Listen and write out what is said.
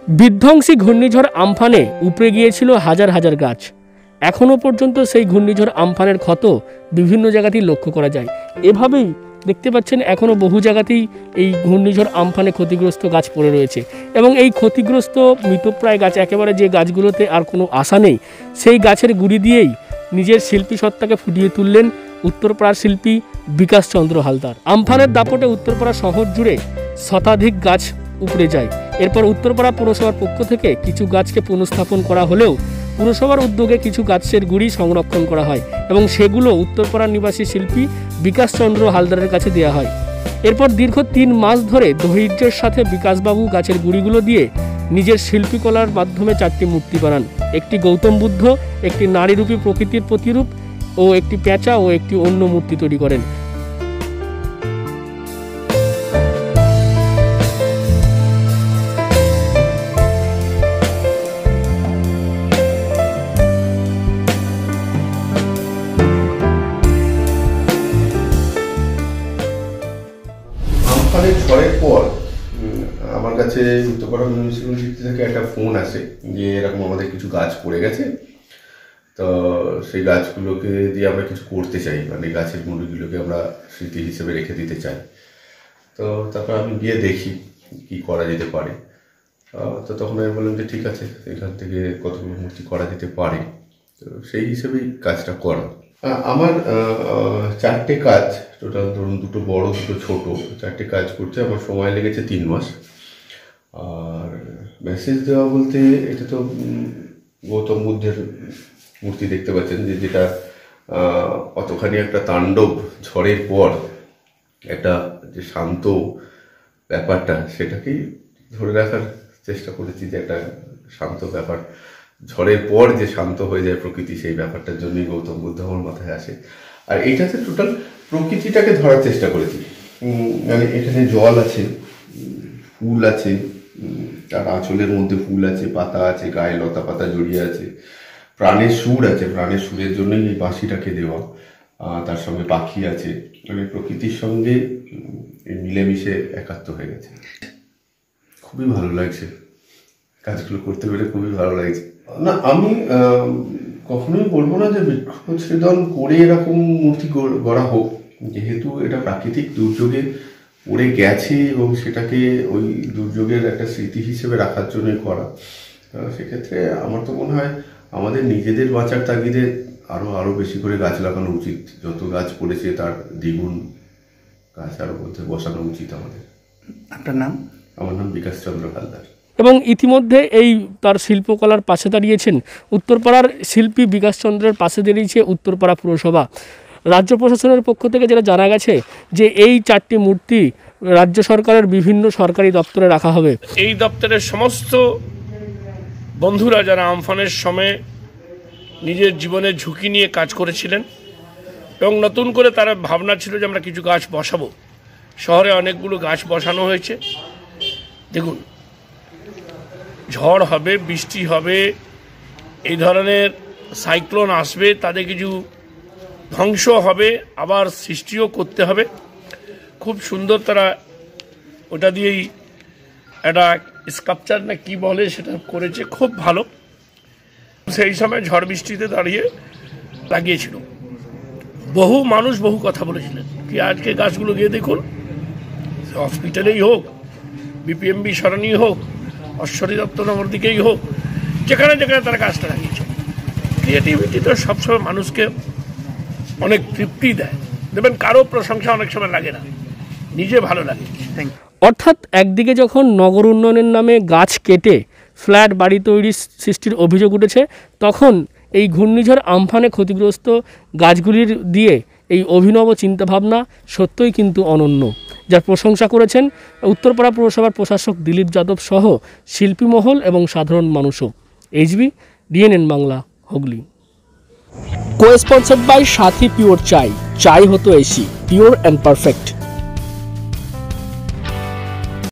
বিধ্বংসী ঘূর্ণিঝড় আমফানে উপড়ে গিয়েছিল হাজার হাজার গাছ। এখনও পর্যন্ত সেই ঘূর্ণিঝড় আমফানের ক্ষত বিভিন্ন জায়গাতেই লক্ষ্য করা যায়। এভাবেই দেখতে পাচ্ছেন এখনও বহু জায়গাতেই এই ঘূর্ণিঝড় আমফানে ক্ষতিগ্রস্ত গাছ পড়ে রয়েছে এবং এই ক্ষতিগ্রস্ত মৃতপ্রায় গাছ, একেবারে যে গাছগুলোতে আর কোনো আশা নেই, সেই গাছের গুড়ি দিয়েই নিজের শিল্পী সত্তাকে ফুটিয়ে তুললেন উত্তরপাড়ার শিল্পী বিকাশ চন্দ্র হালদার। আমফানের দাপটে উত্তরপাড়া শহর জুড়ে শতাধিক গাছ উপড়ে যায়। এরপর উত্তরপাড়া পুরসভার পক্ষ থেকে কিছু গাছকে পুনঃস্থাপন করা হলেও পুরসভার উদ্যোগে কিছু গাছের গুড়ি সংরক্ষণ করা হয় এবং সেগুলো উত্তরপাড়ার নিবাসী শিল্পী বিকাশ চন্দ্র হালদারের কাছে দেওয়া হয়। এরপর দীর্ঘ ৩ মাস ধরে ধৈর্যের সাথে বিকাশবাবু গাছের গুড়িগুলো দিয়ে নিজের শিল্পীকলার মাধ্যমে 4টি মূর্তি বানান। একটি গৌতম বুদ্ধ, একটি নারীরূপী প্রকৃতির প্রতিরূপ ও একটি পেঁচা ও একটি অন্য মূর্তি তৈরি করেন। ঝড়ের পর আমার কাছে উত্তরপাড়া মিউনিসিপ্যালিটি থেকে একটা ফোন আসে যে এরকম আমাদের কিছু গাছ পড়ে গেছে, তো সেই গাছগুলোকে দিয়ে আমরা কিছু করতে চাই, মানে গাছের মুড়িগুলোকে আমরা স্মৃতি হিসেবে রেখে দিতে চাই। তো তারপর আমি গিয়ে দেখি কি করা যেতে পারে। তো তখন আমি বললাম যে ঠিক আছে, এখান থেকে কতগুলো মূর্তি করা যেতে পারে, তো সেই হিসেবেই কাজটা করা। আমার 4টে কাজ, টোটাল ধরুন 2টো বড় 2টো ছোট, 4টে কাজ করতে আমার সময় লেগেছে 3 মাস। আর মেসেজ দেওয়া বলতে এটা তো গৌতম বুদ্ধের মূর্তি দেখতে পাচ্ছেন যে যেটা অতখানি একটা তাণ্ডব ঝড়ের পর একটা যে শান্ত ব্যাপারটা সেটাকেই ধরে রাখার চেষ্টা করেছি, যে একটা শান্ত ব্যাপার, ঝড়ের পর যে শান্ত হয়ে যায় প্রকৃতি, সেই ব্যাপারটার জন্যই গৌতম বুদ্ধ আমার মাথায় আসে। আর এইটাতে টোটাল প্রকৃতিটাকে ধরার চেষ্টা করেছি, মানে এখানে জল আছে, ফুল আছে, তার আঁচলের মধ্যে ফুল আছে, পাতা আছে, গায়ে লতা পাতা জড়িয়ে আছে, প্রাণের সুর আছে, প্রাণের সুরের জন্যই এই বাঁশিটাকে দেওয়া, তার সঙ্গে পাখি আছে, মানে প্রকৃতির সঙ্গে মিলেমিশে একাত্ম হয়ে গেছে। খুবই ভালো লাগছে, কাজগুলো করতে পেরে খুবই ভালো লাগছে। না, আমি কখনোই বলবো না যে বৃক্ষচ্ছেদন করে এরকম মূর্তি গড়া হোক, যেহেতু এটা প্রাকৃতিক দুর্যোগে পড়ে গেছে এবং সেটাকে ওই দুর্যোগের একটা স্মৃতি হিসেবে রাখার জন্যই করা। সেক্ষেত্রে আমার তো মনে হয় আমাদের নিজেদের বাঁচার তাগিদে আরও বেশি করে গাছ লাগানো উচিত। যত গাছ পড়েছে তার দ্বিগুণ গাছ আরও মধ্যে বসানো উচিত আমাদের। আপনার নাম? আমার নাম বিকাশ চন্দ্র হালদার। এবং ইতিমধ্যে এই তার শিল্পকলার পাশে দাঁড়িয়েছেন উত্তরপাড়ার শিল্পী বিকাশ চন্দ্রের পাশে দাঁড়িয়েছে উত্তরপাড়া পুরসভা। রাজ্য প্রশাসনের পক্ষ থেকে যেটা জানা গেছে যে এই 4টি মূর্তি রাজ্য সরকারের বিভিন্ন সরকারি দপ্তরে রাখা হবে। এই দপ্তরের সমস্ত বন্ধুরা যারা আমফানের সময় নিজের জীবনের ঝুঁকি নিয়ে কাজ করেছিলেন এবং নতুন করে তারা ভাবনা ছিল যে আমরা কিছু গাছ বসাবো, শহরে অনেকগুলো গাছ বসানো হয়েছে। দেখুন, ঝড় হবে, বৃষ্টি হবে, এই ধরনের সাইক্লোন আসবে, তাদের কিছু ধ্বংস হবে, আবার সৃষ্টিও করতে হবে। খুব সুন্দর তারা ওটা দিয়েই একটা স্কাল্পচার না কি বলে সেটা করেছে, খুব ভালো। সেই সময় ঝড় বৃষ্টিতে দাঁড়িয়ে লাগিয়েছিল। বহু মানুষ বহু কথা বলেছিলেন কি আজকে গাছগুলো গিয়ে দেখুন, হসপিটালেই হোক, বিপিএমবি সরণি হোক, অশ্বরী দত্তনগর দিকেই হোক, যেখানে যেখানে তারা গাছটা লাগিয়েছে। ক্রিয়েটিভিটি তো সবসময় মানুষকে অনেক তৃপ্তি দেয়। দেখবেন কারো প্রশংসা অনেক সময় লাগে না, নিজে ভালো লাগে। অর্থাৎ একদিকে যখন নগর উন্নয়নের নামে গাছ কেটে ফ্ল্যাট বাড়ি তৈরির সৃষ্টির অভিযোগ উঠেছে, তখন এই ঘূর্ণিঝড় আমফানে ক্ষতিগ্রস্ত গাছগুলির দিয়ে এই অভিনব চিন্তাভাবনা সত্যই কিন্তু অনন্য, যার প্রশংসা করেছেন উত্তরপাড়া পুরসভার প্রশাসক দিলীপ যাদব সহ শিল্পী মহল এবং সাধারণ মানুষও। HB DNN Bangla, Hooghly. Co-sponsored by Sathi pure চাই, চাই হতো এসি, পিওর অ্যান্ড পারফেক্ট।